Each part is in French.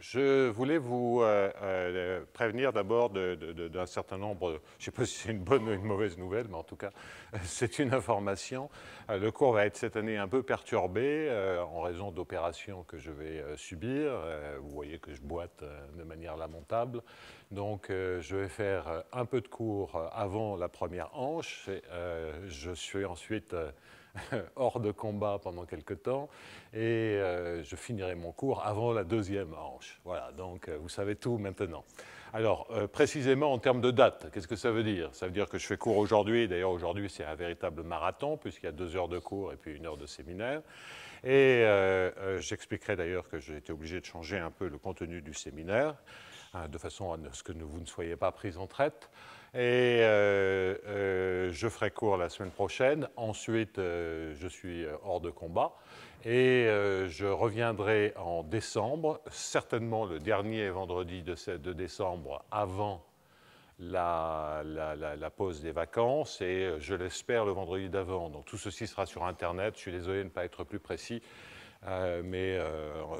Je voulais vous prévenir d'abord d'un certain nombre, je ne sais pas si c'est une bonne ou une mauvaise nouvelle, mais en tout cas, c'est une information. Le cours va être cette année un peu perturbé en raison d'opérations que je vais subir. Vous voyez que je boite de manière lamentable. Donc, je vais faire un peu de cours avant la première hanche. Je suis ensuite hors de combat pendant quelques temps et je finirai mon cours avant la deuxième hanche. Voilà, donc vous savez tout maintenant. Alors, précisément en termes de date, qu'est-ce que ça veut dire? Ça veut dire que je fais cours aujourd'hui, d'ailleurs aujourd'hui c'est un véritable marathon puisqu'il y a 2 heures de cours et puis 1 heure de séminaire. Et j'expliquerai d'ailleurs que j'ai été obligé de changer un peu le contenu du séminaire, de façon à ce que vous ne soyez pas pris en traite. Et je ferai cours la semaine prochaine. Ensuite, je suis hors de combat. Et je reviendrai en décembre, certainement le dernier vendredi de décembre avant la pause des vacances et je l'espère le vendredi d'avant. Donc tout ceci sera sur Internet. Je suis désolé de ne pas être plus précis. Mais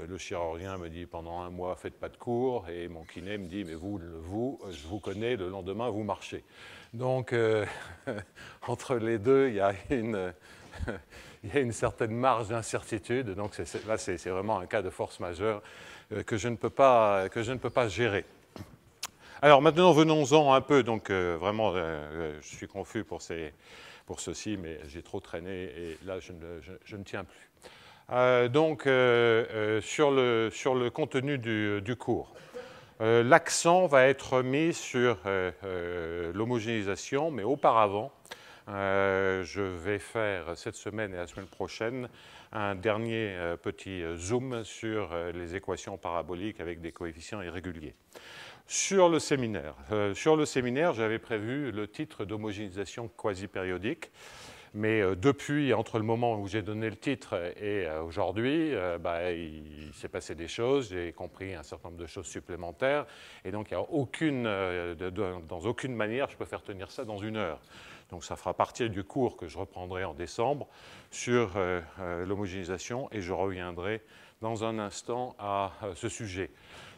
le chirurgien me dit pendant 1 mois, faites pas de cours. Et mon kiné me dit, mais vous, je vous connais, le lendemain, vous marchez. Donc, entre les deux, il y a une certaine marge d'incertitude. Donc, là, c'est vraiment un cas de force majeure que je ne peux pas gérer. Alors, maintenant, venons-en un peu. Donc, vraiment, je suis confus pour ceci, mais j'ai trop traîné et là, je ne tiens plus. Donc, sur le contenu du cours, l'accent va être mis sur l'homogénéisation, mais auparavant, je vais faire cette semaine et la semaine prochaine un dernier petit zoom sur les équations paraboliques avec des coefficients irréguliers. Sur le séminaire, j'avais prévu le titre d'homogénéisation quasi-périodique. Mais depuis, entre le moment où j'ai donné le titre et aujourd'hui, il s'est passé des choses, j'ai compris un certain nombre de choses supplémentaires, et donc il y a dans aucune manière je peux faire tenir ça dans 1 heure. Donc ça fera partie du cours que je reprendrai en décembre sur l'homogénéisation, et je reviendrai dans un instant à ce sujet.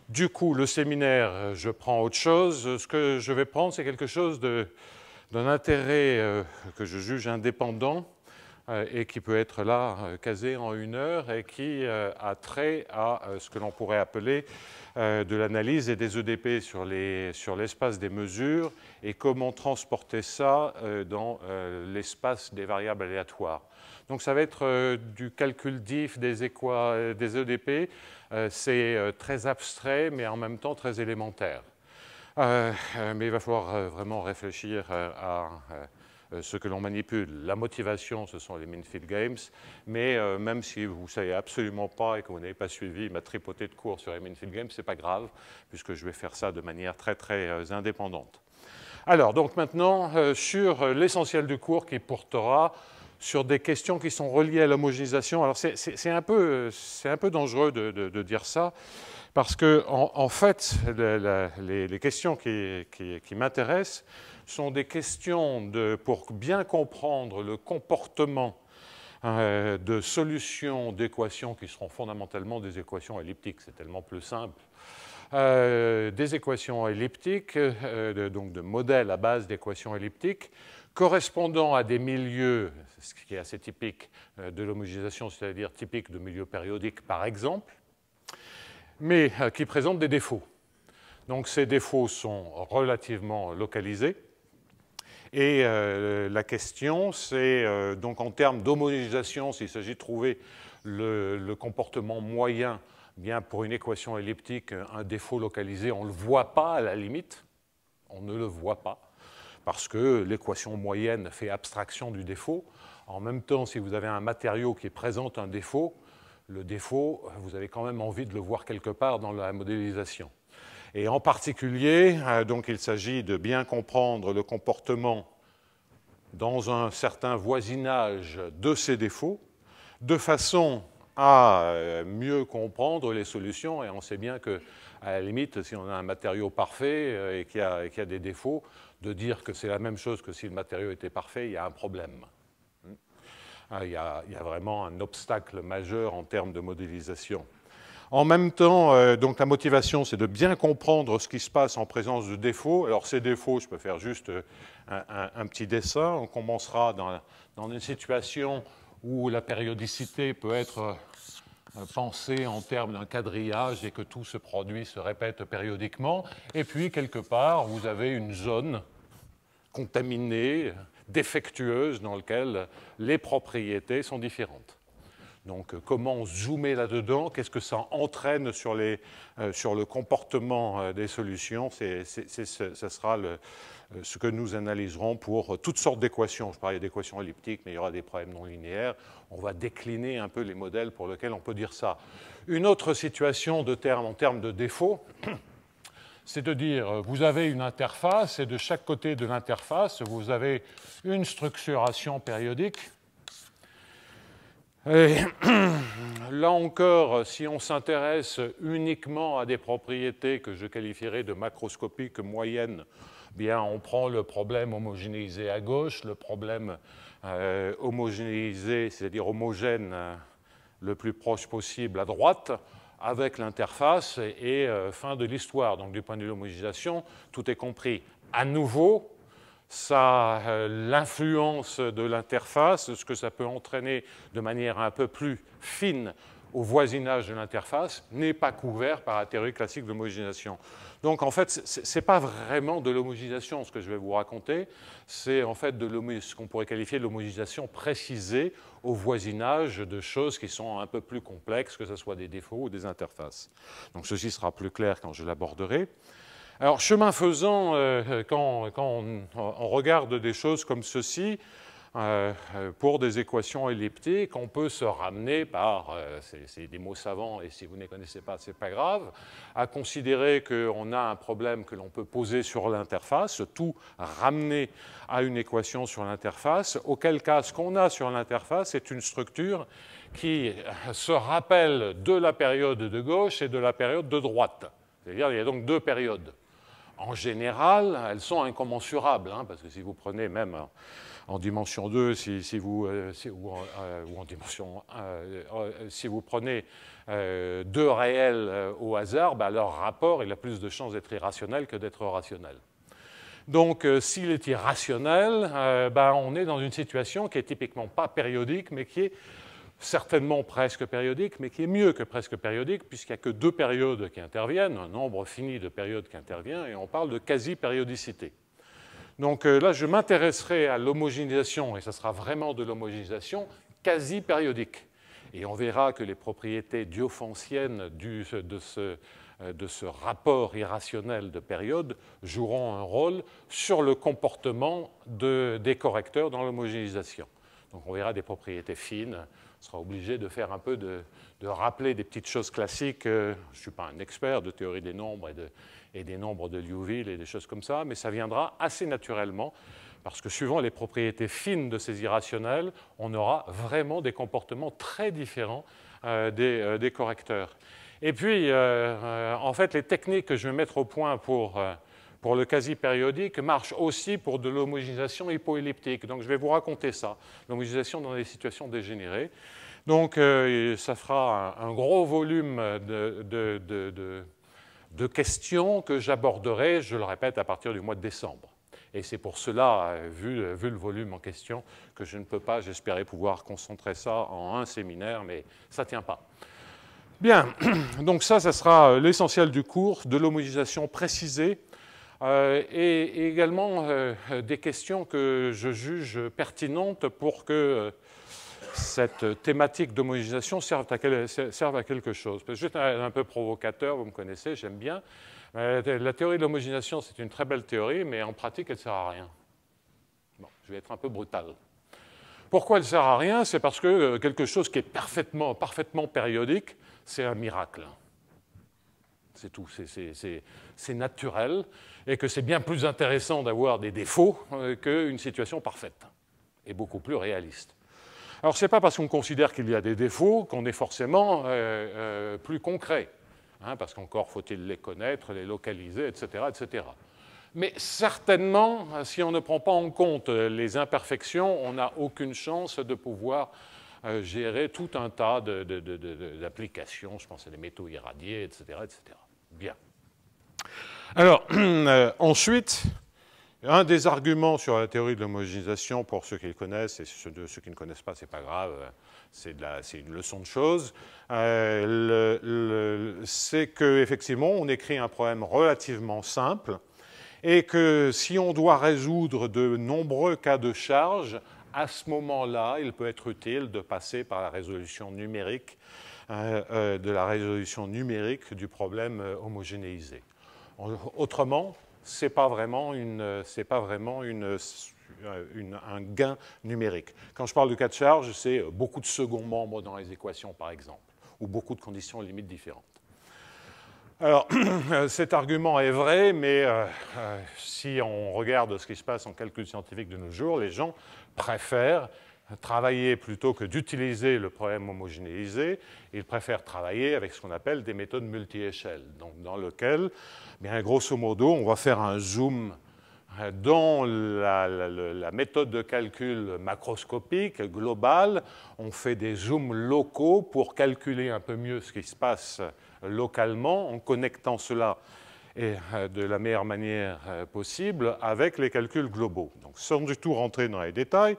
Du coup, le séminaire, je prends autre chose. Ce que je vais prendre, c'est quelque chose d'un intérêt que je juge indépendant et qui peut être là, casé en 1 heure, et qui a trait à ce que l'on pourrait appeler de l'analyse et des EDP sur l'espace des mesures et comment transporter ça dans l'espace des variables aléatoires. Donc ça va être du calcul diff des EDP. C'est très abstrait, mais en même temps très élémentaire. Mais il va falloir vraiment réfléchir à ce que l'on manipule. La motivation, ce sont les Minfield Games, mais même si vous ne savez absolument pas et que vous n'avez pas suivi ma tripotée de cours sur les Minfield Games, ce n'est pas grave, puisque je vais faire ça de manière très, très indépendante. Alors, donc maintenant, sur l'essentiel du cours qui portera sur des questions qui sont reliées à l'homogénéisation. Alors, c'est un peu dangereux de dire ça, parce que, en fait, les questions qui m'intéressent sont des questions pour bien comprendre le comportement de solutions d'équations qui seront fondamentalement des équations elliptiques. C'est tellement plus simple. Des équations elliptiques, donc de modèles à base d'équations elliptiques, correspondant à des milieux, ce qui est assez typique de l'homogénéisation, c'est-à-dire typique de milieux périodiques, par exemple, mais qui présentent des défauts. Donc ces défauts sont relativement localisés. Et la question, c'est donc en termes d'homogénéisation, s'il s'agit de trouver le comportement moyen, bien pour une équation elliptique, un défaut localisé, on ne le voit pas à la limite, on ne le voit pas, parce que l'équation moyenne fait abstraction du défaut. En même temps, si vous avez un matériau qui présente un défaut, le défaut, vous avez quand même envie de le voir quelque part dans la modélisation. Et en particulier, donc il s'agit de bien comprendre le comportement dans un certain voisinage de ces défauts, de façon à mieux comprendre les solutions. Et on sait bien qu'à la limite, si on a un matériau parfait et qu'il y a des défauts, de dire que c'est la même chose que si le matériau était parfait, il y a un problème. Il y a vraiment un obstacle majeur en termes de modélisation. En même temps, donc la motivation, c'est de bien comprendre ce qui se passe en présence de défauts. Alors ces défauts, je peux faire juste un petit dessin. On commencera dans une situation où la périodicité peut être pensée en termes d'un quadrillage et que tout ce produit se répète périodiquement. Et puis, quelque part, vous avez une zone contaminée, défectueuse, dans laquelle les propriétés sont différentes. Donc, comment zoomer là-dedans? Qu'est-ce que ça entraîne sur le comportement des solutions? Ce sera ce que nous analyserons pour toutes sortes d'équations. Je parlais d'équations elliptiques, mais il y aura des problèmes non linéaires. On va décliner un peu les modèles pour lesquels on peut dire ça. Une autre situation en termes de défauts, c'est de dire, vous avez une interface, et de chaque côté de l'interface, vous avez une structuration périodique. Et là encore, si on s'intéresse uniquement à des propriétés que je qualifierais de macroscopiques moyennes, bien, on prend le problème homogénéisé à gauche, le problème homogénéisé, c'est-à-dire homogène le plus proche possible à droite, avec l'interface et fin de l'histoire. Donc, du point de vue de l'homogénéisation, tout est compris. À nouveau, l'influence de l'interface, ce que ça peut entraîner de manière un peu plus fine au voisinage de l'interface, n'est pas couvert par la théorie classique de l'homogénéisation. Donc en fait, ce n'est pas vraiment de l'homogénéisation ce que je vais vous raconter, c'est en fait ce qu'on pourrait qualifier de l'homogénéisation précisée au voisinage de choses qui sont un peu plus complexes, que ce soit des défauts ou des interfaces. Donc ceci sera plus clair quand je l'aborderai. Alors, chemin faisant, quand on regarde des choses comme ceci, pour des équations elliptiques, on peut se ramener par, c'est des mots savants, et si vous ne les connaissez pas, ce n'est pas grave, à considérer qu'on a un problème que l'on peut poser sur l'interface, tout ramener à une équation sur l'interface, auquel cas, ce qu'on a sur l'interface est une structure qui se rappelle de la période de gauche et de la période de droite. C'est-à-dire qu'il y a donc deux périodes. En général, elles sont incommensurables, hein, parce que si vous prenez même en dimension 2, ou en dimension 1, si vous prenez deux réels au hasard, ben, leur rapport il a plus de chances d'être irrationnel que d'être rationnel. Donc, s'il est irrationnel, ben, on est dans une situation qui est typiquement pas périodique, mais qui est certainement presque périodique, mais qui est mieux que presque périodique, puisqu'il n'y a que deux périodes qui interviennent, un nombre fini de périodes qui intervient, et on parle de quasi-périodicité. Donc là, je m'intéresserai à l'homogénéisation, et ce sera vraiment de l'homogénéisation quasi-périodique. Et on verra que les propriétés diophantiennes de ce rapport irrationnel de période joueront un rôle sur le comportement des correcteurs dans l'homogénéisation. Donc on verra des propriétés fines. On sera obligé de faire un peu de rappeler des petites choses classiques. Je ne suis pas un expert de théorie des nombres et des nombres de Liouville et des choses comme ça, mais ça viendra assez naturellement, parce que suivant les propriétés fines de ces irrationnels, on aura vraiment des comportements très différents des correcteurs. Et puis, en fait, les techniques que je vais mettre au point pour le quasi-périodique marche aussi pour de l'homogénéisation hypoelliptique. Donc, je vais vous raconter ça, l'homogénéisation dans des situations dégénérées. Donc, ça fera un gros volume de questions que j'aborderai, je le répète, à partir du mois de décembre. Et c'est pour cela, vu le volume en question, que je ne peux pas, j'espérais pouvoir concentrer ça en un séminaire, mais ça ne tient pas. Bien, donc ça sera l'essentiel du cours, de l'homogénéisation précisée, et également des questions que je juge pertinentes pour que cette thématique d'homogénéisation serve à quelque chose. Je vais être un peu provocateur, vous me connaissez, j'aime bien. La théorie de l'homogénéisation, c'est une très belle théorie, mais en pratique, elle ne sert à rien. Bon, je vais être un peu brutal. Pourquoi elle ne sert à rien? C'est parce que quelque chose qui est parfaitement périodique, c'est un miracle. C'est tout, c'est naturel, et que c'est bien plus intéressant d'avoir des défauts qu'une situation parfaite, et beaucoup plus réaliste. Alors, ce n'est pas parce qu'on considère qu'il y a des défauts qu'on est forcément plus concret, hein, parce qu'encore faut-il les connaître, les localiser, etc., etc. Mais certainement, si on ne prend pas en compte les imperfections, on n'a aucune chance de pouvoir gérer tout un tas d'applications, je pense à des métaux irradiés, etc. etc. Bien. Alors, ensuite, un des arguments sur la théorie de l'homogénéisation, pour ceux qui le connaissent, et ceux qui ne connaissent pas, c'est pas grave, c'est une leçon de choses, c'est qu'effectivement, on écrit un problème relativement simple, et que si on doit résoudre de nombreux cas de charge, à ce moment-là, il peut être utile de passer par la résolution numérique, du problème homogénéisé. Autrement, ce n'est pas vraiment, un gain numérique. Quand je parle de cas de charge, c'est beaucoup de seconds membres dans les équations, par exemple, ou beaucoup de conditions limites différentes. Alors, cet argument est vrai, mais si on regarde ce qui se passe en calcul scientifique de nos jours, les gens préfèrent travailler plutôt que d'utiliser le problème homogénéisé, ils préfèrent travailler avec ce qu'on appelle des méthodes multi-échelles, donc dans lequel, bien, grosso modo, on va faire un zoom dans la méthode de calcul macroscopique, globale. On fait des zooms locaux pour calculer un peu mieux ce qui se passe localement, en connectant cela de la meilleure manière possible avec les calculs globaux. Donc, sans du tout rentrer dans les détails,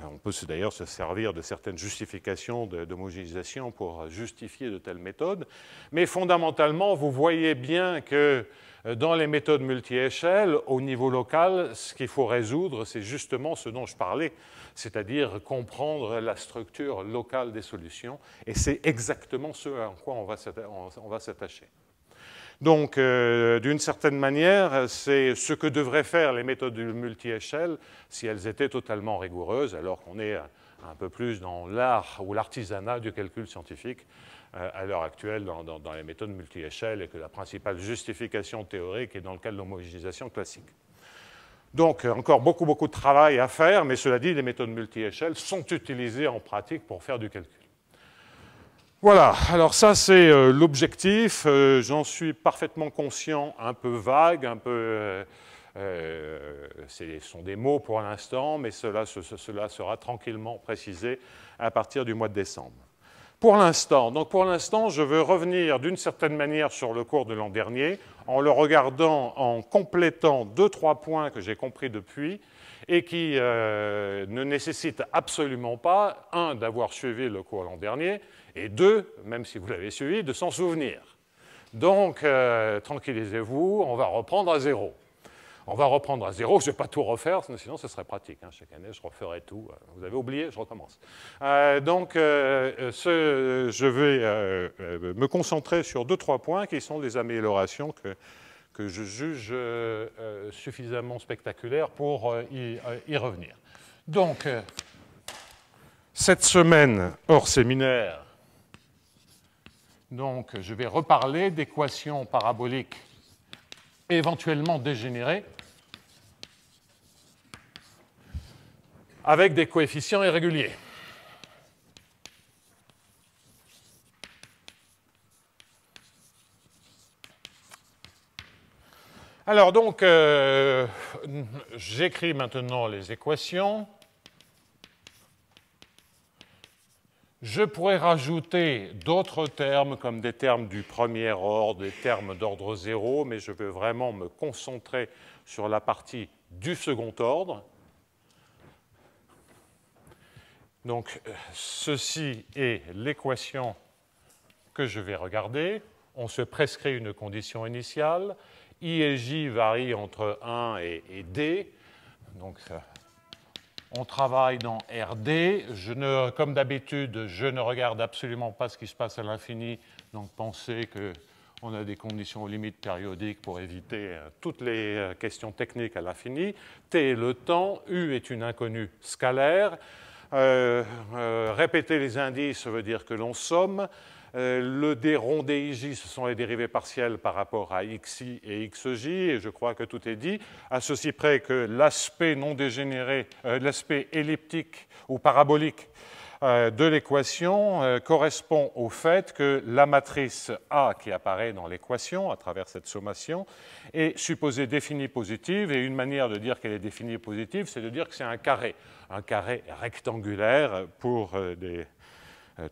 on peut d'ailleurs se servir de certaines justifications d'homogénéisation pour justifier de telles méthodes. Mais fondamentalement, vous voyez bien que dans les méthodes multi-échelles, au niveau local, ce qu'il faut résoudre, c'est justement ce dont je parlais, c'est-à-dire comprendre la structure locale des solutions. Et c'est exactement ce à quoi on va s'attacher. Donc, d'une certaine manière, c'est ce que devraient faire les méthodes multi-échelles si elles étaient totalement rigoureuses, alors qu'on est un peu plus dans l'art ou l'artisanat du calcul scientifique à l'heure actuelle dans les méthodes multi-échelles, et que la principale justification théorique est dans le cas de l'homogénéisation classique. Donc, encore beaucoup de travail à faire, mais cela dit, les méthodes multi-échelles sont utilisées en pratique pour faire du calcul. Voilà, alors ça c'est l'objectif, j'en suis parfaitement conscient, un peu vague, ce sont des mots pour l'instant, mais cela sera tranquillement précisé à partir du mois de décembre. Pour l'instant, je veux revenir d'une certaine manière sur le cours de l'an dernier, en le regardant, en complétant 2-3 points que j'ai compris depuis, et qui ne nécessitent absolument pas, un, d'avoir suivi le cours l'an dernier, et deux, même si vous l'avez suivi, de s'en souvenir. Donc, tranquillisez-vous, on va reprendre à zéro. On va reprendre à zéro, je ne vais pas tout refaire, sinon ce serait pratique. Hein. Chaque année, je referai tout. Vous avez oublié, je recommence. Je vais me concentrer sur 2-3 points qui sont des améliorations que je juge suffisamment spectaculaires pour y revenir. Donc, cette semaine, hors séminaire, donc, je vais reparler d'équations paraboliques éventuellement dégénérées avec des coefficients irréguliers. Alors donc, j'écris maintenant les équations. Je pourrais rajouter d'autres termes, comme des termes du premier ordre, des termes d'ordre 0, mais je veux vraiment me concentrer sur la partie du second ordre. Donc, ceci est l'équation que je vais regarder. On se prescrit une condition initiale. I et J varient entre 1 et D. Donc, on travaille dans RD. Comme d'habitude, je ne regarde absolument pas ce qui se passe à l'infini. Donc, pensez qu'on a des conditions aux limites périodiques pour éviter toutes les questions techniques à l'infini. T est le temps. U est une inconnue scalaire. Répéter les indices veut dire que l'on somme. Le D rond DIJ, ce sont les dérivées partielles par rapport à XI et XJ, et je crois que tout est dit, à ceci près que l'aspect non dégénéré, l'aspect elliptique ou parabolique de l'équation correspond au fait que la matrice A qui apparaît dans l'équation à travers cette sommation est supposée définie positive, et une manière de dire qu'elle est définie positive, c'est de dire que c'est un carré rectangulaire pour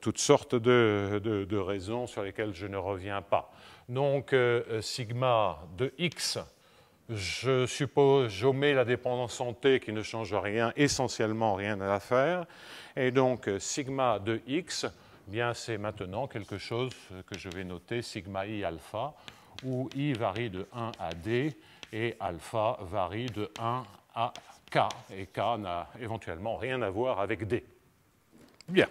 toutes sortes de raisons sur lesquelles je ne reviens pas. Donc sigma de x, j'omets la dépendance en t qui ne change rien, essentiellement rien à l'affaire, et donc sigma de x, bien c'est maintenant quelque chose que je vais noter sigma i alpha, où i varie de 1 à d et alpha varie de 1 à k, et k n'a éventuellement rien à voir avec d. Bien.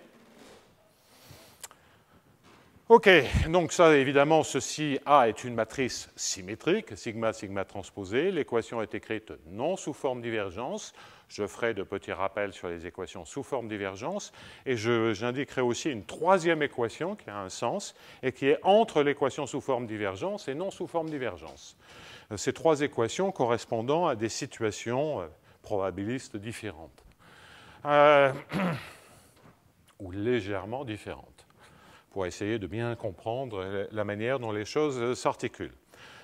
OK, donc ça, évidemment, ceci A est une matrice symétrique, sigma, sigma transposé. L'équation est écrite non sous forme divergence. Je ferai de petits rappels sur les équations sous forme divergence. Et j'indiquerai aussi une troisième équation qui a un sens et qui est entre l'équation sous forme divergence et non sous forme divergence. Ces trois équations correspondant à des situations probabilistes différentes. Ou légèrement différentes, pour essayer de bien comprendre la manière dont les choses s'articulent.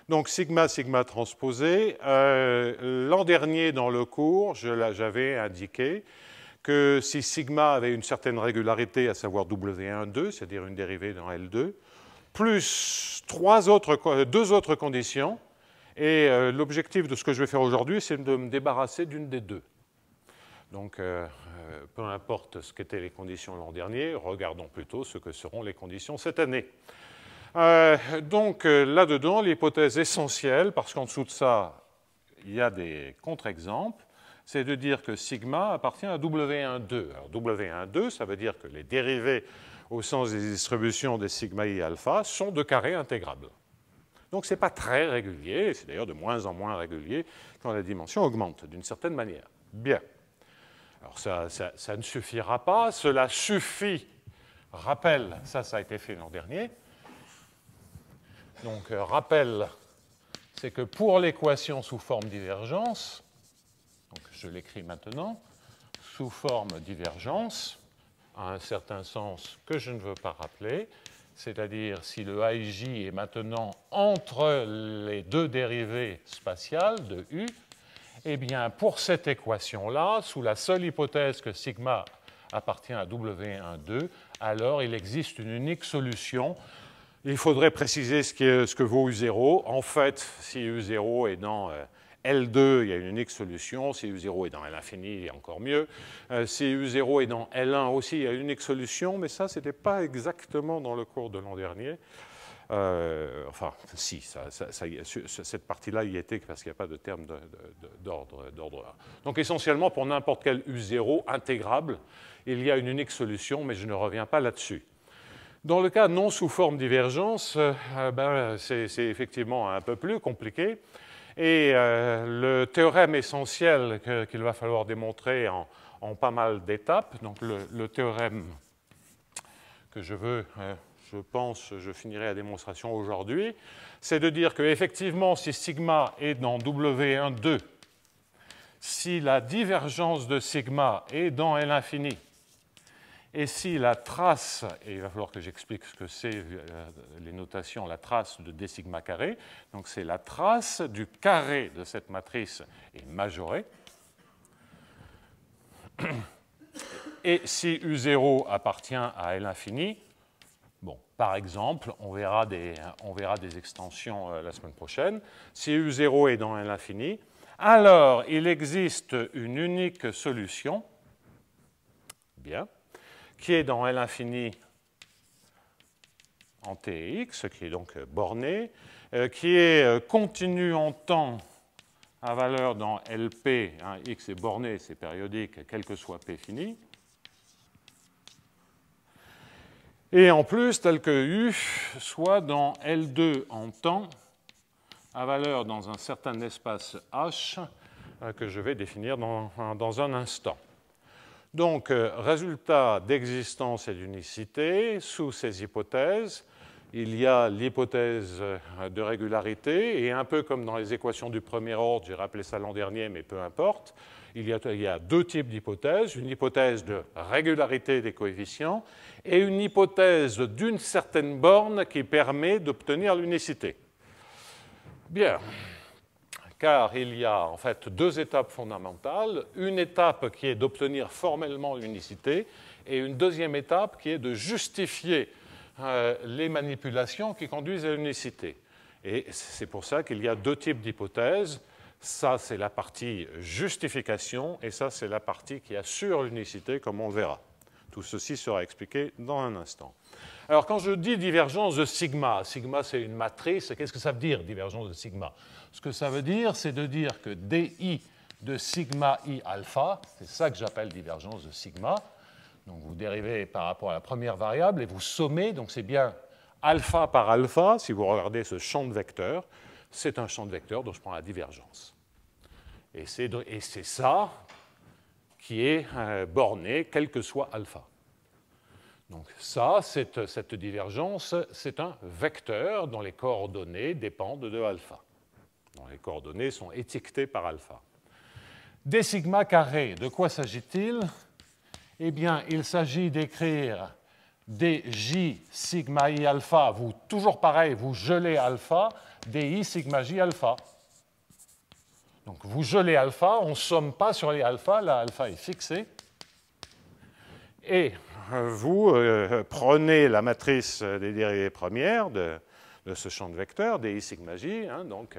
Donc sigma, sigma transposé. L'an dernier, dans le cours, j'avais indiqué que si sigma avait une certaine régularité, à savoir W12, c'est-à-dire une dérivée dans L2, plus deux autres conditions, et l'objectif de ce que je vais faire aujourd'hui, c'est de me débarrasser d'une des deux. Donc, peu importe ce qu'étaient les conditions l'an dernier, regardons plutôt ce que seront les conditions cette année. Donc, là-dedans, l'hypothèse essentielle, parce qu'en dessous de ça, il y a des contre-exemples, c'est de dire que sigma appartient à W12. Alors, W12, ça veut dire que les dérivées au sens des distributions des sigma i alpha sont de carré intégrable. Donc, ce n'est pas très régulier, c'est d'ailleurs de moins en moins régulier quand la dimension augmente, d'une certaine manière. Bien. Alors ça ne suffira pas, cela suffit, rappel, ça a été fait l'an dernier. Donc rappel, c'est que pour l'équation sous forme divergence, donc je l'écris maintenant, sous forme divergence, à un certain sens que je ne veux pas rappeler, c'est-à-dire si le AIJ est maintenant entre les deux dérivées spatiales de U, eh bien, pour cette équation-là, sous la seule hypothèse que sigma appartient à W12, alors il existe une unique solution. Il faudrait préciser ce que vaut U0. En fait, si U0 est dans L2, il y a une unique solution. Si U0 est dans L infini, il y a encore mieux. Si U0 est dans L1 aussi, il y a une unique solution, mais ça, ce n'était pas exactement dans le cours de l'an dernier. Enfin, si, cette partie-là y était parce qu'il n'y a pas de terme d'ordre 1. Donc, essentiellement, pour n'importe quel U0 intégrable, il y a une unique solution, mais je ne reviens pas là-dessus. Dans le cas non sous forme divergence, c'est effectivement un peu plus compliqué. Et le théorème essentiel qu'il va falloir démontrer en pas mal d'étapes, donc le théorème que je veux... je pense, je finirai la démonstration aujourd'hui, c'est de dire qu'effectivement, si sigma est dans W12, si la divergence de sigma est dans L infini, et si la trace, et il va falloir que j'explique ce que c'est les notations, la trace de d sigma carré, donc c'est la trace du carré de cette matrice est majorée, et si U0 appartient à L infini, bon, par exemple, on verra des extensions la semaine prochaine. Si U0 est dans L infini, alors il existe une unique solution, bien, qui est dans L infini en t et x, qui est donc bornée, qui est continue en temps à valeur dans Lp, hein, x est borné, c'est périodique, quel que soit p fini. Et en plus, tel que U soit dans L2 en temps, à valeur dans un certain espace H, que je vais définir dans un instant. Donc, résultat d'existence et d'unicité, sous ces hypothèses, il y a l'hypothèse de régularité, et un peu comme dans les équations du premier ordre, j'ai rappelé ça l'an dernier, mais peu importe, Il y a deux types d'hypothèses, une hypothèse de régularité des coefficients et une hypothèse d'une certaine borne qui permet d'obtenir l'unicité. Bien, car il y a en fait deux étapes fondamentales, une étape qui est d'obtenir formellement l'unicité et une deuxième étape qui est de justifier les manipulations qui conduisent à l'unicité. Et c'est pour ça qu'il y a deux types d'hypothèses. Ça, c'est la partie justification, et ça, c'est la partie qui assure l'unicité, comme on le verra. Tout ceci sera expliqué dans un instant. Alors, quand je dis divergence de sigma, sigma, c'est une matrice. Qu'est-ce que ça veut dire, divergence de sigma? Ce que ça veut dire, c'est de dire que di de sigma i alpha, c'est ça que j'appelle divergence de sigma. Donc, vous dérivez par rapport à la première variable et vous sommez, donc c'est bien alpha par alpha, si vous regardez ce champ de vecteurs, c'est un champ de vecteurs dont je prends la divergence. Et c'est ça qui est borné, quel que soit alpha. Donc ça, cette divergence, c'est un vecteur dont les coordonnées dépendent de alpha, dont les coordonnées sont étiquetées par alpha. Des sigma carrés, de quoi s'agit-il? Eh bien, il s'agit d'écrire des j sigma i alpha, toujours pareil, vous gelez alpha, des i sigma j alpha. Donc vous gelez alpha, on ne somme pas sur les alpha, la alpha est fixée. Et vous prenez la matrice des dérivées premières de ce champ de vecteurs, des i sigma j, donc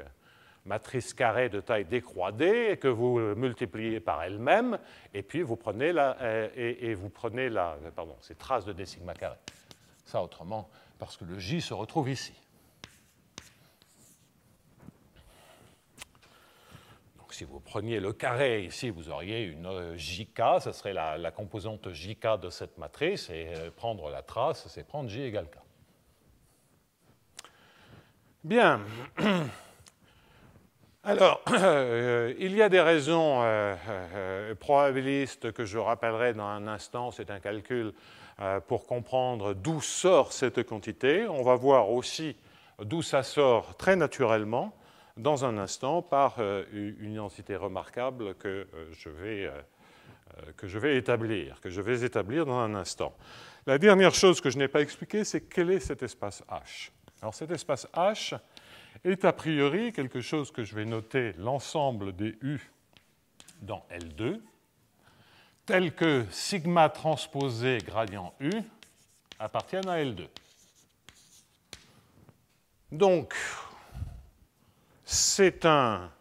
matrice carrée de taille d croix d, que vous multipliez par elle-même, et puis vous prenez c'est trace de d sigma carré. Ça autrement, parce que le j se retrouve ici. Donc si vous preniez le carré ici, vous auriez une jk, ça serait la composante jk de cette matrice, et prendre la trace, c'est prendre j égale k. Bien. Alors, il y a des raisons probabilistes que je rappellerai dans un instant. C'est un calcul pour comprendre d'où sort cette quantité. On va voir aussi d'où ça sort très naturellement dans un instant par une identité remarquable que je vais établir dans un instant. La dernière chose que je n'ai pas expliquée, c'est quel est cet espace H. Alors cet espace H est a priori quelque chose que je vais noter l'ensemble des U dans L2, tel que sigma transposé gradient U appartiennent à L2. Donc, c'est un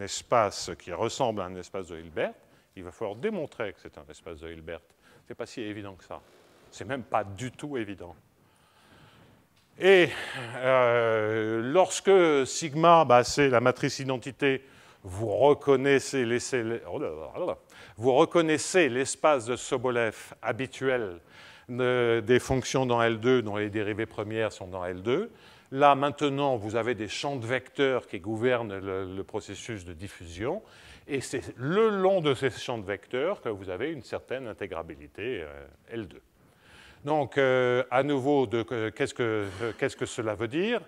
espace qui ressemble à un espace de Hilbert. Il va falloir démontrer que c'est un espace de Hilbert. Ce n'est pas si évident que ça. Ce n'est même pas du tout évident. Et lorsque sigma, c'est la matrice identité, vous reconnaissez l'espace de Sobolev habituel des fonctions dans L2 dont les dérivées premières sont dans L2. Là, maintenant, vous avez des champs de vecteurs qui gouvernent le processus de diffusion. Et c'est le long de ces champs de vecteurs que vous avez une certaine intégrabilité L2. Donc, à nouveau, qu'est-ce que cela veut dire?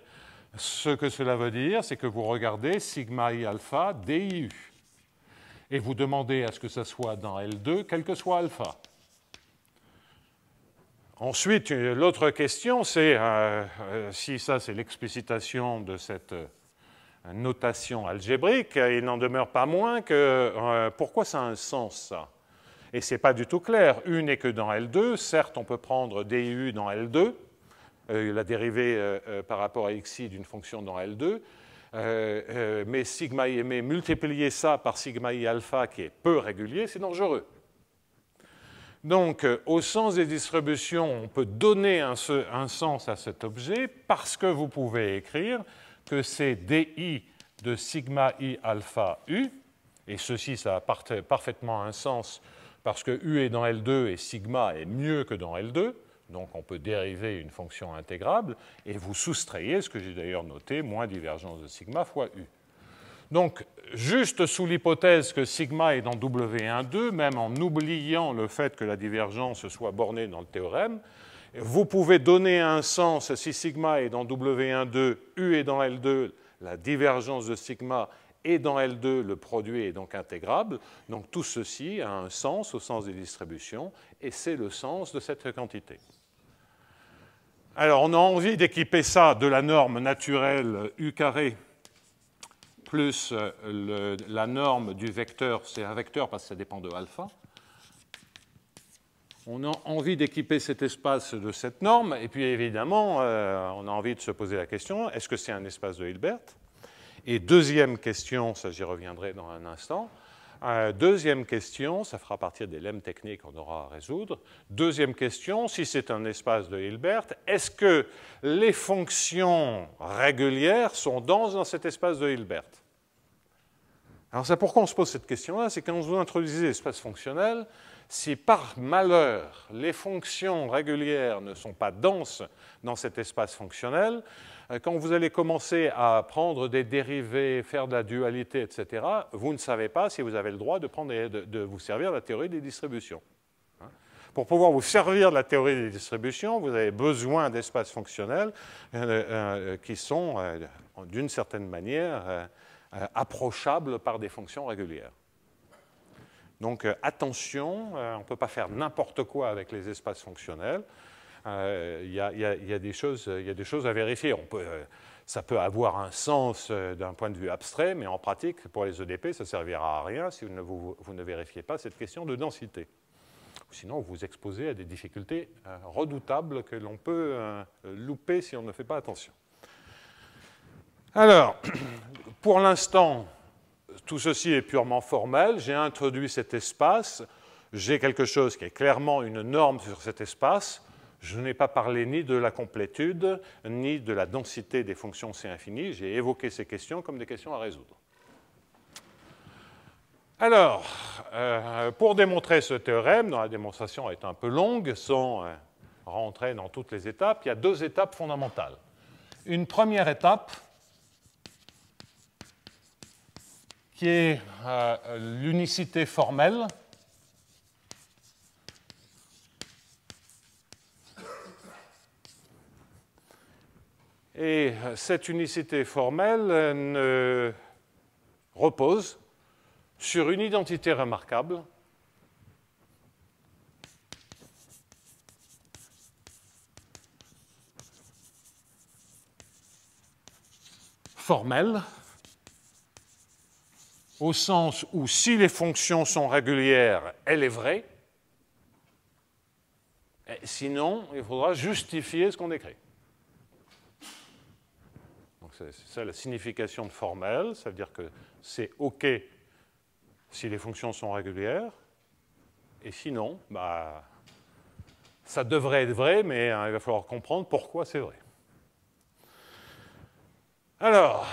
Ce que cela veut dire, c'est que vous regardez sigma i alpha diu. Et vous demandez à ce que ça soit dans L2, quel que soit alpha. Ensuite, l'autre question, c'est si ça, c'est l'explicitation de cette notation algébrique, il n'en demeure pas moins que pourquoi ça a un sens, ça? Et ce n'est pas du tout clair. U n'est que dans L2. Certes, on peut prendre DU dans L2, la dérivée par rapport à xi d'une fonction dans L2, mais multiplier ça par sigma i alpha qui est peu régulier, c'est dangereux. Donc, au sens des distributions, on peut donner un sens à cet objet parce que vous pouvez écrire que c'est di de sigma i alpha u, et ceci, ça a parfaitement un sens parce que U est dans L2 et sigma est mieux que dans L2, donc on peut dériver une fonction intégrable, et vous soustrayez, ce que j'ai d'ailleurs noté, moins divergence de sigma fois U. Donc, juste sous l'hypothèse que sigma est dans W12, même en oubliant le fait que la divergence soit bornée dans le théorème, vous pouvez donner un sens, si sigma est dans W12, U est dans L2, la divergence de sigma et dans L2, le produit est donc intégrable. Donc tout ceci a un sens au sens des distributions, et c'est le sens de cette quantité. Alors, on a envie d'équiper ça de la norme naturelle U carré plus la norme du vecteur, c'est un vecteur parce que ça dépend de alpha. On a envie d'équiper cet espace de cette norme, et puis évidemment, on a envie de se poser la question, est-ce que c'est un espace de Hilbert? Et deuxième question, ça j'y reviendrai dans un instant, deuxième question, ça fera partie des lemmes techniques qu'on aura à résoudre. Deuxième question, si c'est un espace de Hilbert, est-ce que les fonctions régulières sont denses dans cet espace de Hilbert? Alors c'est pourquoi on se pose cette question-là, c'est quand vous introduisez l'espace fonctionnel, si par malheur les fonctions régulières ne sont pas denses dans cet espace fonctionnel, quand vous allez commencer à prendre des dérivés, faire de la dualité, etc., vous ne savez pas si vous avez le droit de vous servir de la théorie des distributions. Pour pouvoir vous servir de la théorie des distributions, vous avez besoin d'espaces fonctionnels qui sont, d'une certaine manière, approchables par des fonctions régulières. Donc attention, on ne peut pas faire n'importe quoi avec les espaces fonctionnels. Il y a des choses à vérifier. Ça peut avoir un sens d'un point de vue abstrait, mais en pratique, pour les EDP, ça ne servira à rien si vous ne vérifiez pas cette question de densité. Sinon, vous vous exposez à des difficultés redoutables que l'on peut louper si on ne fait pas attention. Alors, pour l'instant, tout ceci est purement formel. J'ai introduit cet espace. J'ai quelque chose qui est clairement une norme sur cet espace. Je n'ai pas parlé ni de la complétude, ni de la densité des fonctions C infinies. J'ai évoqué ces questions comme des questions à résoudre. Alors, pour démontrer ce théorème, dont la démonstration est un peu longue, sans rentrer dans toutes les étapes, il y a deux étapes fondamentales. Une première étape, qui est l'unicité formelle. Et cette unicité formelle repose sur une identité remarquable formelle, au sens où si les fonctions sont régulières, elle est vraie. Et sinon, il faudra justifier ce qu'on écrit. Donc c'est ça la signification de formelle, ça veut dire que c'est OK si les fonctions sont régulières, et sinon, ça devrait être vrai, mais il va falloir comprendre pourquoi c'est vrai. Alors,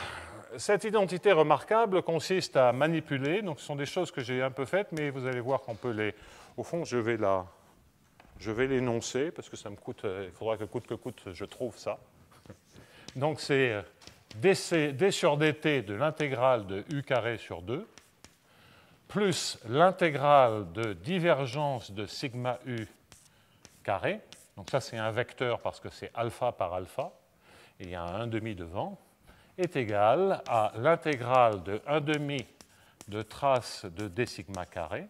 cette identité remarquable consiste à manipuler, donc ce sont des choses que j'ai un peu faites, mais vous allez voir qu'on peut les... Au fond, je vais l'énoncer, parce que ça me coûte, il faudra que coûte, je trouve ça. Donc c'est d sur dt de l'intégrale de u carré sur 2, plus l'intégrale de divergence de sigma u carré, donc ça c'est un vecteur parce que c'est alpha par alpha, et il y a un 1,5 devant, est égal à l'intégrale de 1,5 de trace de d sigma carré,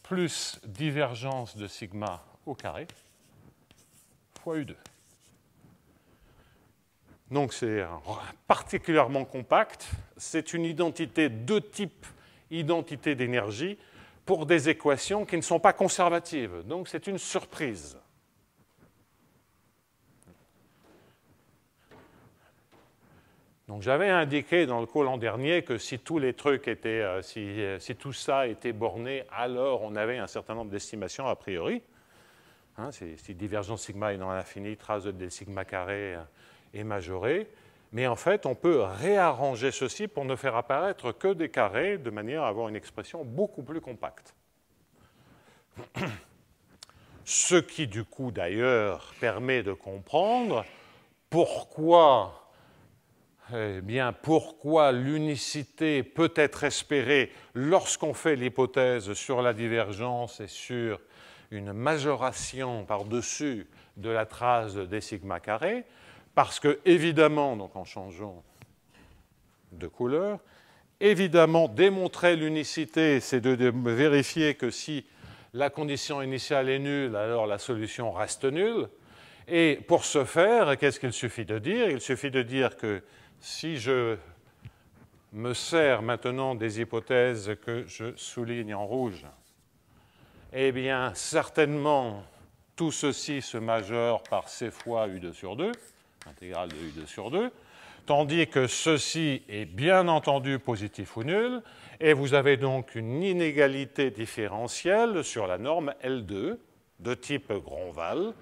plus divergence de sigma au carré, fois U2. Donc c'est particulièrement compact. C'est une identité de type identité d'énergie pour des équations qui ne sont pas conservatives. Donc c'est une surprise. Donc j'avais indiqué dans le cours l'an dernier que si tous les trucs étaient, si tout ça était borné, alors on avait un certain nombre d'estimations a priori. Hein, si divergence sigma est dans l'infini, trace de d sigma carré est majorée. Mais en fait, on peut réarranger ceci pour ne faire apparaître que des carrés de manière à avoir une expression beaucoup plus compacte. Ce qui, du coup, d'ailleurs, permet de comprendre pourquoi l'unicité peut être espérée lorsqu'on fait l'hypothèse sur la divergence et sur une majoration par-dessus de la trace de d sigma carré, parce que, évidemment, donc en changeant de couleur. Évidemment, démontrer l'unicité, c'est de vérifier que si la condition initiale est nulle, alors la solution reste nulle. Et pour ce faire, qu'est-ce qu'il suffit de dire? Il suffit de dire que si je me sers maintenant des hypothèses que je souligne en rouge, eh bien, certainement, tout ceci se majeure par C fois U2 sur 2, intégrale de U2 sur 2, tandis que ceci est bien entendu positif ou nul, et vous avez donc une inégalité différentielle sur la norme L2 de type Gromval,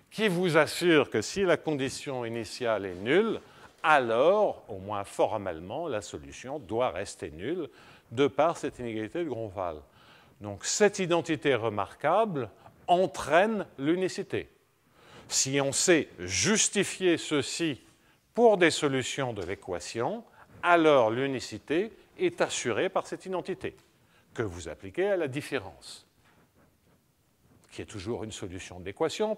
qui vous assure que si la condition initiale est nulle, alors, au moins formellement, la solution doit rester nulle de par cette inégalité de Gromval. Donc cette identité remarquable entraîne l'unicité. Si on sait justifier ceci pour des solutions de l'équation, alors l'unicité est assurée par cette identité que vous appliquez à la différence, qui est toujours une solution de l'équation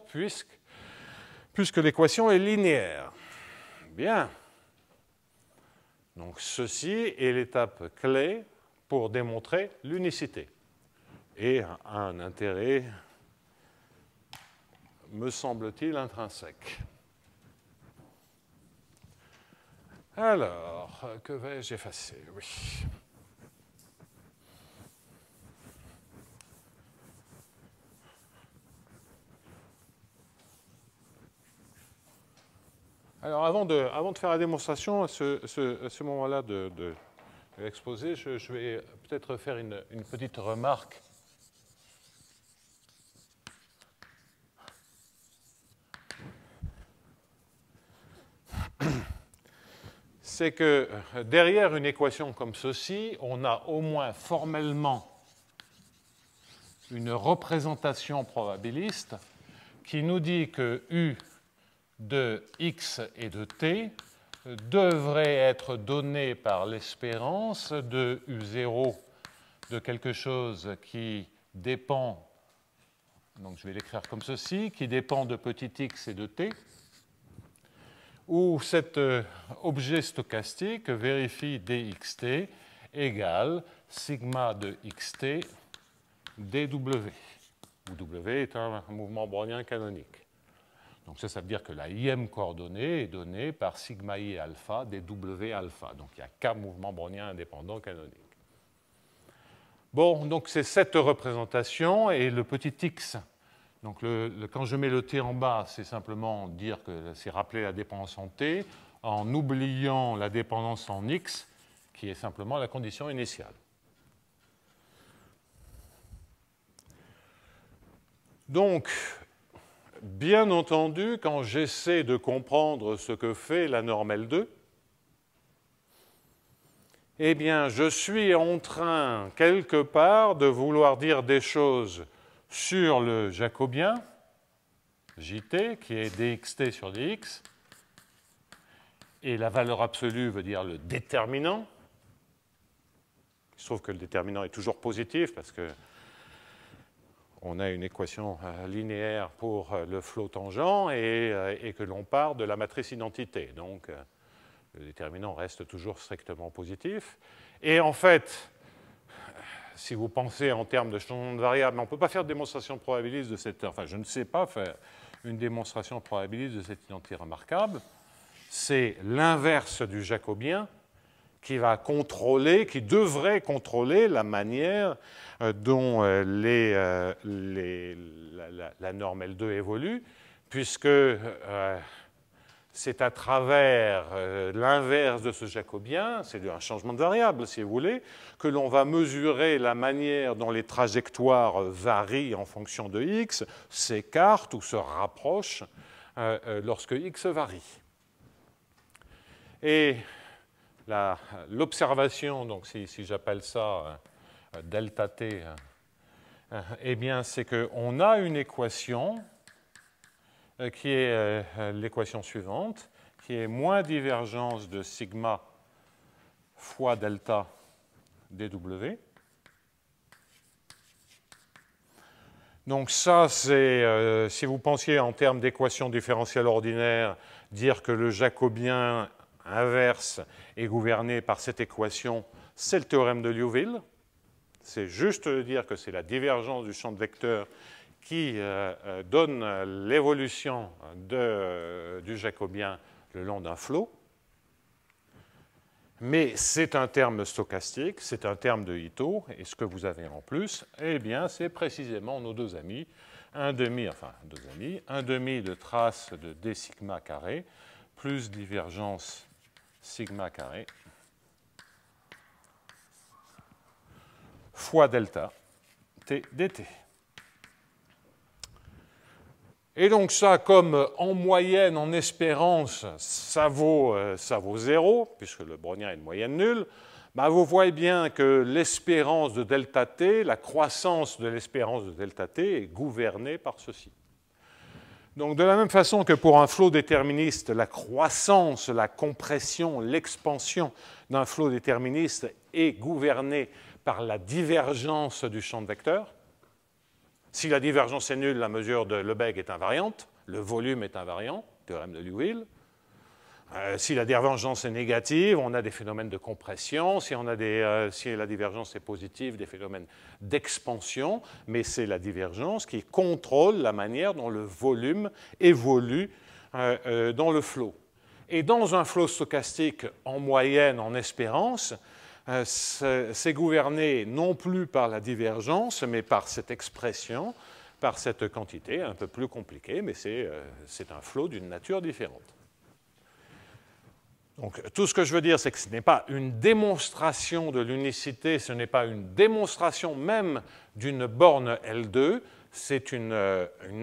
puisque l'équation est linéaire. Bien. Donc ceci est l'étape clé pour démontrer l'unicité. Et un intérêt, me semble-t-il, intrinsèque. Alors, que vais-je effacer? Oui. Alors, avant de faire la démonstration, à ce moment-là de l'exposé, je vais peut-être faire une petite remarque. C'est que derrière une équation comme ceci, on a au moins formellement une représentation probabiliste qui nous dit que U de x et de t devrait être donné par l'espérance de U0 de quelque chose qui dépend, donc je vais l'écrire comme ceci, qui dépend de petit x et de t, où cet objet stochastique vérifie dxt égale sigma de xt dw, où w est un mouvement brownien canonique. Donc ça veut dire que la ième coordonnée est donnée par sigma i alpha dw alpha. Donc il y a k mouvements browniens indépendants canoniques. Bon, donc c'est cette représentation et le petit x. Donc quand je mets le t en bas, c'est simplement dire que c'est rappeler la dépendance en t en oubliant la dépendance en x, qui est simplement la condition initiale. Donc, bien entendu, quand j'essaie de comprendre ce que fait la norme L2, eh bien, je suis en train, quelque part, de vouloir dire des choses sur le jacobien, JT, qui est dxt sur dx, et la valeur absolue veut dire le déterminant. Il se trouve que le déterminant est toujours positif, parce que on a une équation linéaire pour le flot tangent et que l'on part de la matrice identité. Donc, le déterminant reste toujours strictement positif. Et en fait, si vous pensez en termes de changement de variable, on ne peut pas faire de démonstration probabiliste de cette... Enfin, je ne sais pas faire une démonstration probabiliste de cette identité remarquable. C'est l'inverse du jacobien qui va contrôler, qui devrait contrôler la manière dont la norme L2 évolue, puisque c'est à travers l'inverse de ce jacobien, c'est un changement de variable, si vous voulez, que l'on va mesurer la manière dont les trajectoires varient en fonction de x, s'écartent ou se rapprochent lorsque x varie. Et l'observation, donc si j'appelle ça delta t, eh bien c'est qu'on a une équation qui est l'équation suivante, qui est moins divergence de sigma fois delta dw. Donc ça, c'est, si vous pensiez en termes d'équation différentielle ordinaire, dire que le jacobien inverse est gouverné par cette équation, c'est le théorème de Liouville. C'est juste de dire que c'est la divergence du champ de vecteurs qui donne l'évolution du jacobien le long d'un flot. Mais c'est un terme stochastique, c'est un terme de Ito, et ce que vous avez en plus, eh bien, c'est précisément nos deux amis, un demi de trace de d sigma carré, plus divergence sigma carré, fois delta t dt. Et donc ça, comme en moyenne, en espérance, ça vaut 0, puisque le brownien a une moyenne nulle, bah vous voyez bien que l'espérance de delta t, la croissance de l'espérance de delta t est gouvernée par ceci. Donc de la même façon que pour un flot déterministe, la croissance, la compression, l'expansion d'un flot déterministe est gouvernée par la divergence du champ de vecteurs. Si la divergence est nulle, la mesure de Lebesgue est invariante, le volume est invariant, théorème de Liouville. Si la divergence est négative, on a des phénomènes de compression. Si la divergence est positive, des phénomènes d'expansion. Mais c'est la divergence qui contrôle la manière dont le volume évolue dans le flot. Et dans un flot stochastique en moyenne, en espérance, c'est gouverné non plus par la divergence, mais par cette expression, par cette quantité un peu plus compliquée, mais c'est un flot d'une nature différente. Donc, tout ce que je veux dire, c'est que ce n'est pas une démonstration de l'unicité, ce n'est pas une démonstration même d'une borne L2, c'est une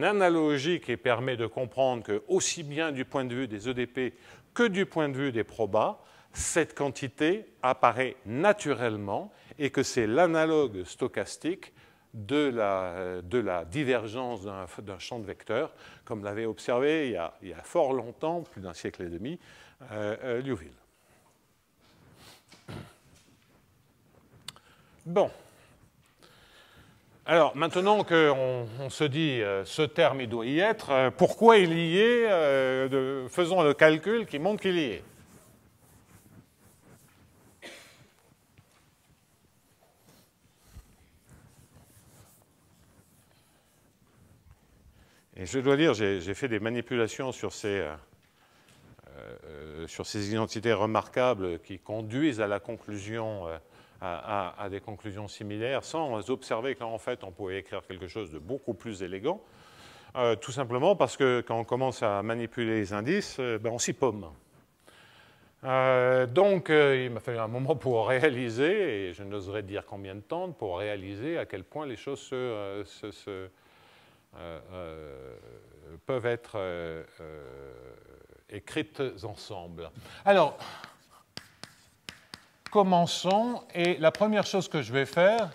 analogie qui permet de comprendre que, aussi bien du point de vue des EDP que du point de vue des probas, cette quantité apparaît naturellement et que c'est l'analogue stochastique de la divergence d'un champ de vecteurs, comme l'avait observé il y a fort longtemps, plus d'un siècle et demi, Liouville. Bon. Alors, maintenant qu'on se dit ce terme, il doit y être, pourquoi il y est faisons le calcul qui montre qu'il y est. Et je dois dire, j'ai fait des manipulations sur ces identités remarquables qui conduisent à la conclusion, à des conclusions similaires, sans observer qu'en fait, on pouvait écrire quelque chose de beaucoup plus élégant, tout simplement parce que quand on commence à manipuler les indices, on s'y paume. Donc, il m'a fallu un moment pour réaliser, et je n'oserais dire combien de temps, pour réaliser à quel point les choses peuvent être écrites ensemble. Alors, commençons, et la première chose que je vais faire,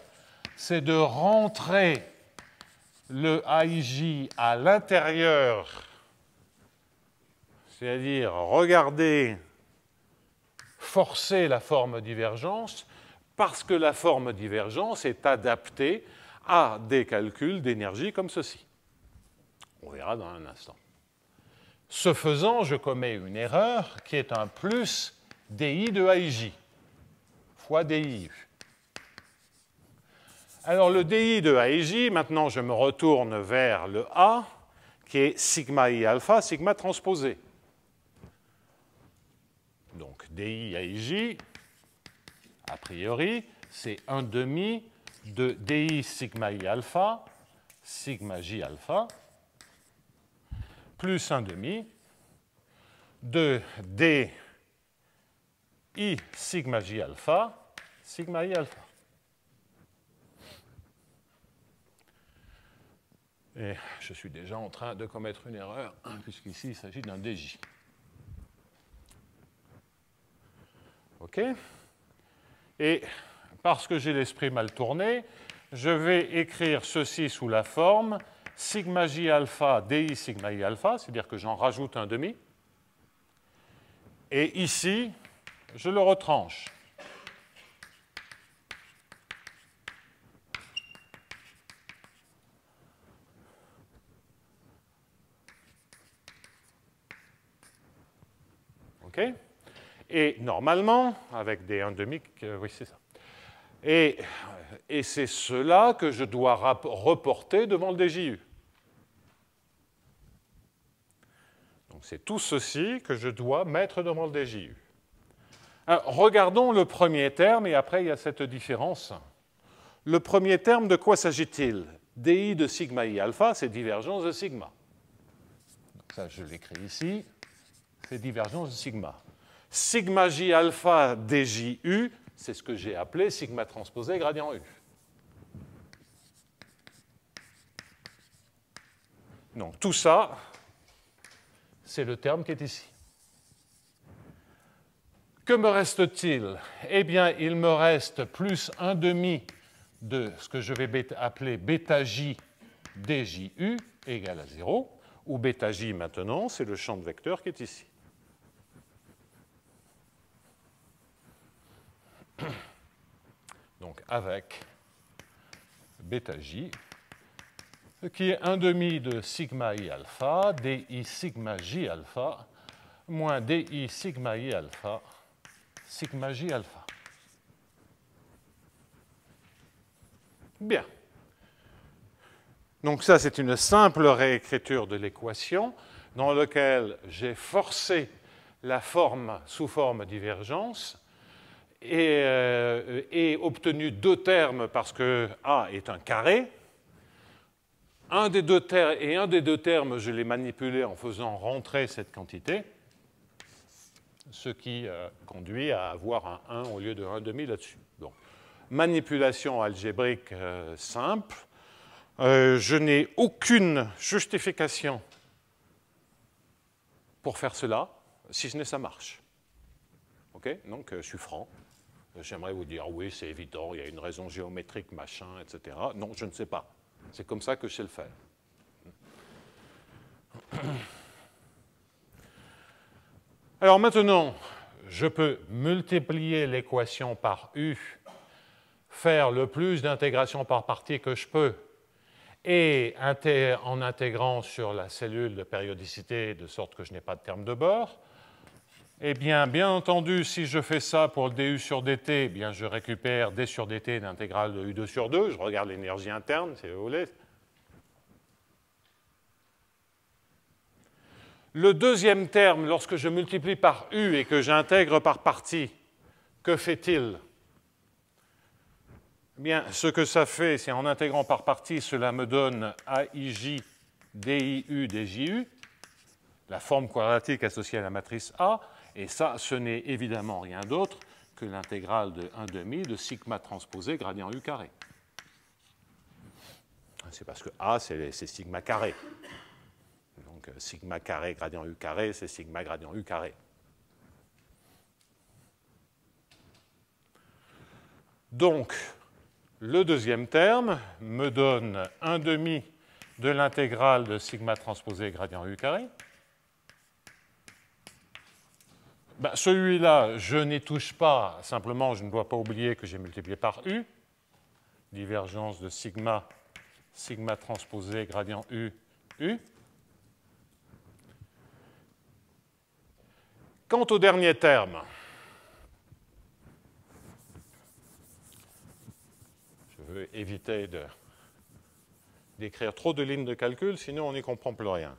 c'est de rentrer le AIJ à l'intérieur, c'est-à-dire regarder, forcer la forme divergence, parce que la forme divergence est adaptée à des calculs d'énergie comme ceci. On verra dans un instant. Ce faisant, je commets une erreur qui est un plus DI de AIJ fois DIU. Alors le DI de AIJ, maintenant je me retourne vers le A, qui est sigma I alpha, sigma transposé. Donc DI AIJ, a priori, c'est 1/2 de DI sigma I alpha, sigma J alpha, plus 1/2 de DI sigma J alpha, sigma I alpha. Et je suis déjà en train de commettre une erreur, puisqu'ici il s'agit d'un DJ. OK? Et parce que j'ai l'esprit mal tourné, je vais écrire ceci sous la forme sigma J alpha DI sigma I alpha, c'est-à-dire que j'en rajoute 1/2. Et ici, je le retranche. OK? Et normalement, avec des 1,5, oui, c'est ça. Et c'est cela que je dois reporter devant le DJU. Donc c'est tout ceci que je dois mettre devant le DJU. Alors, regardons le premier terme, et après il y a cette différence. Le premier terme, de quoi s'agit-il? DI de sigma I alpha, c'est divergence de sigma. Donc ça, je l'écris ici, c'est divergence de sigma. Sigma J alpha DJU, c'est ce que j'ai appelé sigma transposé gradient U. Donc tout ça, c'est le terme qui est ici. Que me reste-t-il? Eh bien, il me reste plus 1,5 de ce que je vais appeler bêta J DJU égale à 0, où bêta J, maintenant, c'est le champ de vecteur qui est ici. Donc, avec bêta J, qui est 1,5 de sigma I alpha, DI sigma J alpha, moins DI sigma I alpha, sigma J alpha. Bien. Donc ça, c'est une simple réécriture de l'équation dans laquelle j'ai forcé la forme sous forme divergence et obtenu deux termes parce que A est un carré. Un des deux termes, je l'ai manipulé en faisant rentrer cette quantité, ce qui conduit à avoir un 1 au lieu de 1,5 là-dessus. Donc, manipulation algébrique simple. Je n'ai aucune justification pour faire cela, si ce n'est ça marche. Okay? Donc, je suis franc. J'aimerais vous dire, oui, c'est évident, il y a une raison géométrique, machin, etc. Non, je ne sais pas. C'est comme ça que je sais le faire. Alors maintenant, je peux multiplier l'équation par U, faire le plus d'intégration par partie que je peux, et en intégrant sur la cellule de périodicité, de sorte que je n'ai pas de terme de bord. Eh bien entendu, si je fais ça pour le du sur dt, eh bien, je récupère d sur dt d'intégrale de u2 sur 2. Je regarde l'énergie interne, si vous voulez. Le deuxième terme, lorsque je multiplie par u et que j'intègre par partie, que fait-il? Eh bien, ce que ça fait, c'est en intégrant par partie, cela me donne AIJ DIU DJU, la forme quadratique associée à la matrice A. Et ça, ce n'est évidemment rien d'autre que l'intégrale de 1,5 de sigma transposé gradient U carré. C'est parce que A, c'est sigma carré. Donc, sigma carré gradient U carré, c'est sigma gradient U carré. Donc, le deuxième terme me donne 1,5 de l'intégrale de sigma transposé gradient U carré. Ben, celui-là, je n'y touche pas, simplement je ne dois pas oublier que j'ai multiplié par U. Divergence de sigma, sigma transposé gradient U, U. Quant au dernier terme, je veux éviter d'écrire trop de lignes de calcul, sinon on n'y comprend plus rien.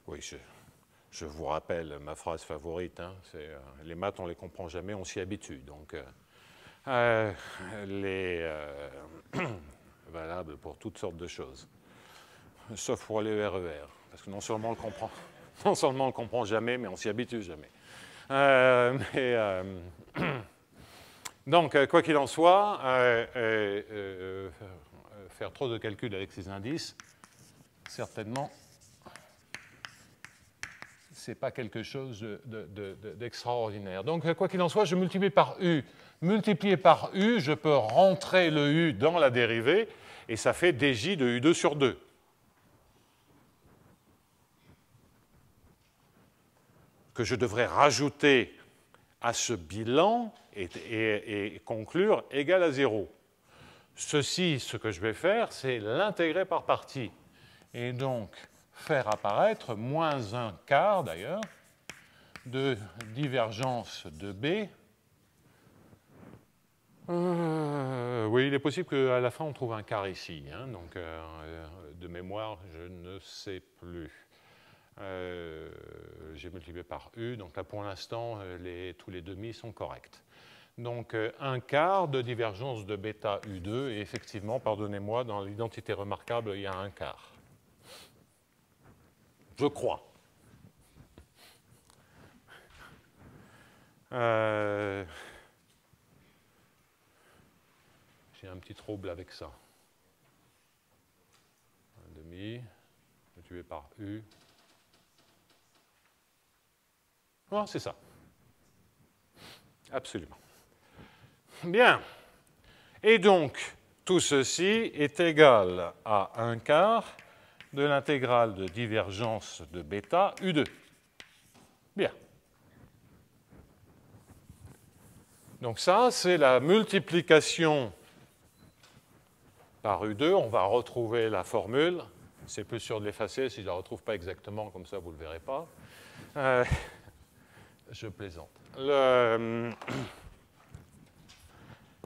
Oui, je vous rappelle ma phrase favorite, hein, c'est les maths, on ne les comprend jamais, on s'y habitue. Donc, valable pour toutes sortes de choses, sauf pour les RER, parce que non seulement on le comprend jamais, mais on s'y habitue jamais. Donc, quoi qu'il en soit, faire trop de calculs avec ces indices, certainement, ce n'est pas quelque chose d'extraordinaire. Donc, quoi qu'il en soit, je multiplie par U. Multiplié par U, je peux rentrer le U dans la dérivée, et ça fait dj de U2 sur 2. Que je devrais rajouter à ce bilan et conclure égal à 0. Ceci, ce que je vais faire, c'est l'intégrer par partie. Et donc, faire apparaître moins un quart, d'ailleurs, de divergence de B. Oui, il est possible qu'à la fin, on trouve un quart ici. Hein, donc, de mémoire, je ne sais plus. J'ai multiplié par U, donc là, pour l'instant, tous les demi sont corrects. Donc, un quart de divergence de bêta U2, et effectivement, pardonnez-moi, dans l'identité remarquable, il y a un quart. Je crois. J'ai un petit trouble avec ça. Un demi, multiplié par U. Oh, c'est ça. Absolument. Bien. Et donc, tout ceci est égal à un quart de l'intégrale de divergence de bêta U2. Bien. Donc ça, c'est la multiplication par U2. On va retrouver la formule. C'est plus sûr de l'effacer. Si je ne la retrouve pas exactement, comme ça, vous ne le verrez pas. Je plaisante.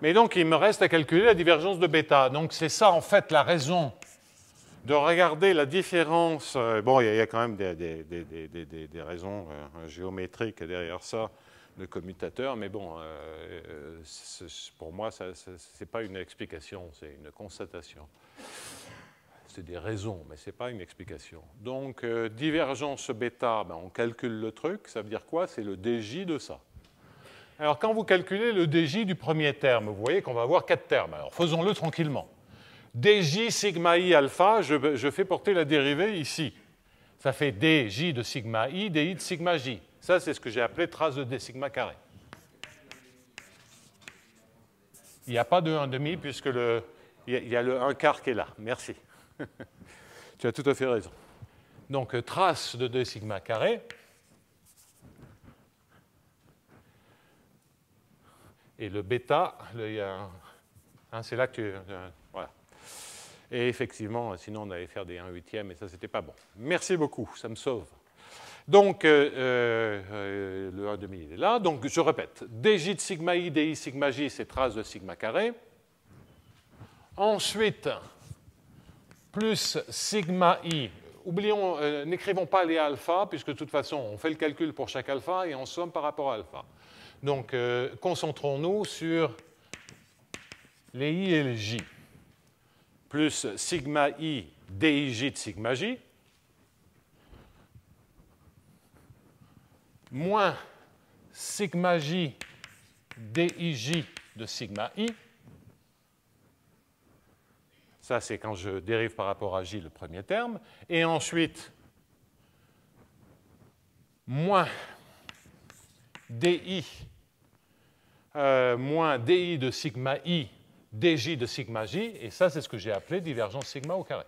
Mais donc, il me reste à calculer la divergence de bêta. Donc, c'est ça, en fait, la raison de regarder la différence. Bon, il y a quand même des raisons géométriques derrière ça, de commutateurs, mais bon, pour moi, ce n'est pas une explication, c'est une constatation. C'est des raisons, mais ce n'est pas une explication. Donc, divergence bêta, ben, on calcule le truc, ça veut dire quoi? C'est le dj de ça. Alors, quand vous calculez le dj du premier terme, vous voyez qu'on va avoir 4 termes. Alors, faisons-le tranquillement. dj sigma i alpha, je fais porter la dérivée ici. Ça fait dj de sigma i, di de sigma j. Ça, c'est ce que j'ai appelé trace de d sigma carré. Il n'y a pas de 1,5 puisque il y a le 1 quart qui est là. Merci. Tu as tout à fait raison. Donc, trace de d sigma carré. Et le bêta, c'est là que tu... voilà. Et effectivement, sinon on allait faire des 1/8, et ça, c'était pas bon. Merci beaucoup, ça me sauve. Donc, le 1,5 il est là. Donc, je répète, dj de sigma i, di sigma j, c'est trace de sigma carré. Ensuite, plus sigma i. Oublions, n'écrivons pas les alpha, puisque de toute façon, on fait le calcul pour chaque alpha et on somme par rapport à alpha. Donc, concentrons-nous sur les i et les j. Plus sigma i dij de sigma j, moins sigma j dij de sigma i. Ça, c'est quand je dérive par rapport à j le premier terme. Et ensuite, moins di, moins di de sigma i, dj de sigma j, et ça, c'est ce que j'ai appelé divergence sigma au carré.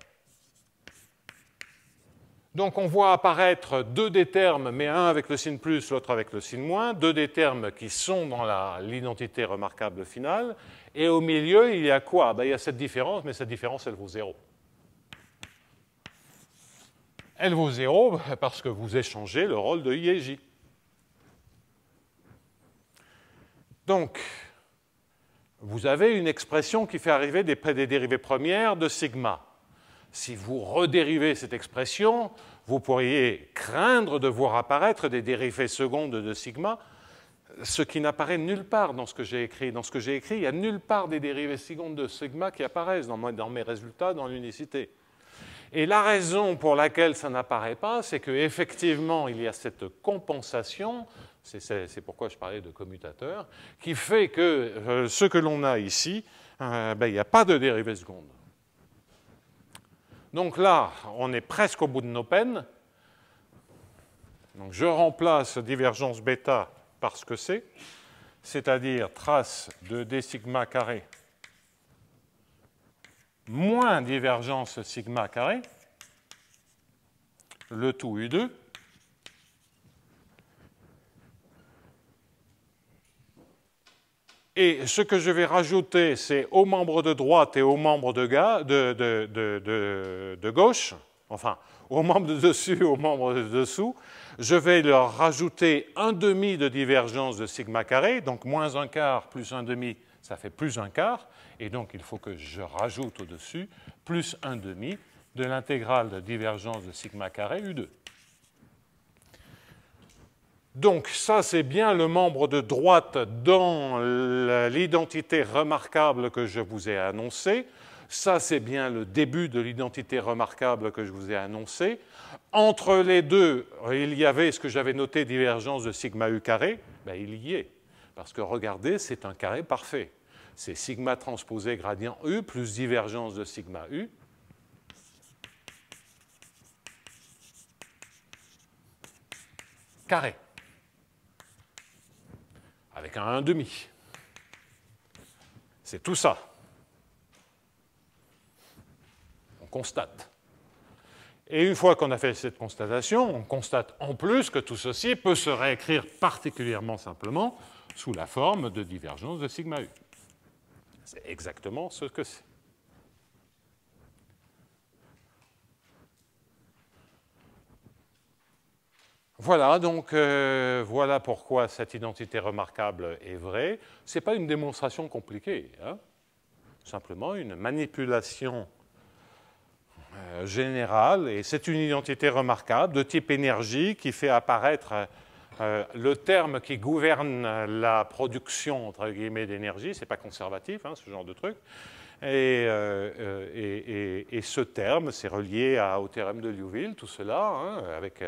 Donc, on voit apparaître deux des termes, mais un avec le signe plus, l'autre avec le signe moins, deux des termes qui sont dans l'identité remarquable finale, et au milieu, il y a quoi? Ben, il y a cette différence, mais cette différence, elle vaut 0. Elle vaut 0 parce que vous échangez le rôle de i et j. Donc, vous avez une expression qui fait arriver des dérivées premières de sigma. Si vous redérivez cette expression, vous pourriez craindre de voir apparaître des dérivées secondes de sigma, ce qui n'apparaît nulle part dans ce que j'ai écrit. Dans ce que j'ai écrit, il n'y a nulle part des dérivées secondes de sigma qui apparaissent dans mes résultats dans l'unicité. Et la raison pour laquelle ça n'apparaît pas, c'est qu'effectivement, il y a cette compensation, c'est pourquoi je parlais de commutateur, qui fait que ce que l'on a ici, ben, il n'y a pas de dérivée seconde. Donc là, on est presque au bout de nos peines. Donc je remplace divergence bêta par ce que c'est-à-dire trace de d sigma carré moins divergence sigma carré, le tout U2, et ce que je vais rajouter, c'est aux membres de droite et aux membres de gauche, enfin, aux membres de dessus, aux membres de dessous, je vais leur rajouter 1/2 de divergence de sigma carré, donc moins 1/4 plus 1/2, ça fait plus 1/4, et donc il faut que je rajoute au-dessus plus 1/2 de l'intégrale de divergence de sigma carré U2. Donc ça, c'est bien le membre de droite dans l'identité remarquable que je vous ai annoncée. Ça, c'est bien le début de l'identité remarquable que je vous ai annoncée. Entre les deux, il y avait ce que j'avais noté, divergence de sigma U carré. Ben, il y est, parce que regardez, c'est un carré parfait. C'est sigma transposé gradient U plus divergence de sigma U. Carré. Avec un 1/2. C'est tout ça. On constate. Et une fois qu'on a fait cette constatation, on constate en plus que tout ceci peut se réécrire particulièrement simplement sous la forme de divergence de sigma U. C'est exactement ce que c'est. Voilà, donc voilà pourquoi cette identité remarquable est vraie. Ce n'est pas une démonstration compliquée, hein. Simplement une manipulation générale, et c'est une identité remarquable de type énergie qui fait apparaître le terme qui gouverne la production, entre guillemets, d'énergie. Ce n'est pas conservatif, hein, ce genre de truc. Et ce terme, c'est relié au théorème de Liouville, tout cela, hein, avec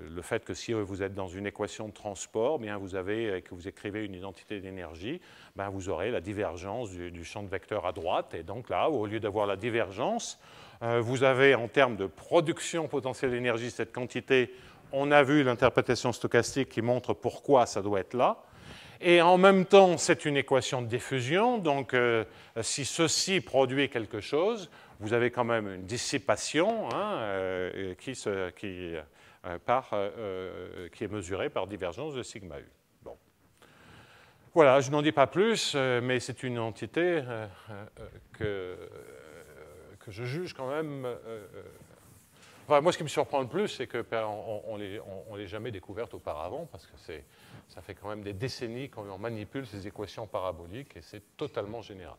le fait que si vous êtes dans une équation de transport, bien que vous écrivez une identité d'énergie, ben vous aurez la divergence du champ de vecteur à droite. Et donc là, au lieu d'avoir la divergence, vous avez en termes de production potentielle d'énergie cette quantité. On a vu l'interprétation stochastique qui montre pourquoi ça doit être là. Et en même temps, c'est une équation de diffusion. Donc, si ceci produit quelque chose, vous avez quand même une dissipation, hein, qui est mesurée par divergence de sigma U. Bon. Voilà, je n'en dis pas plus, mais c'est une entité que je juge quand même. Enfin, moi, ce qui me surprend le plus, c'est qu'on ne l'ait jamais découverte auparavant, parce que ça fait quand même des décennies qu'on manipule ces équations paraboliques, et c'est totalement général.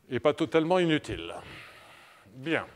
Et pas totalement inutile. Bien.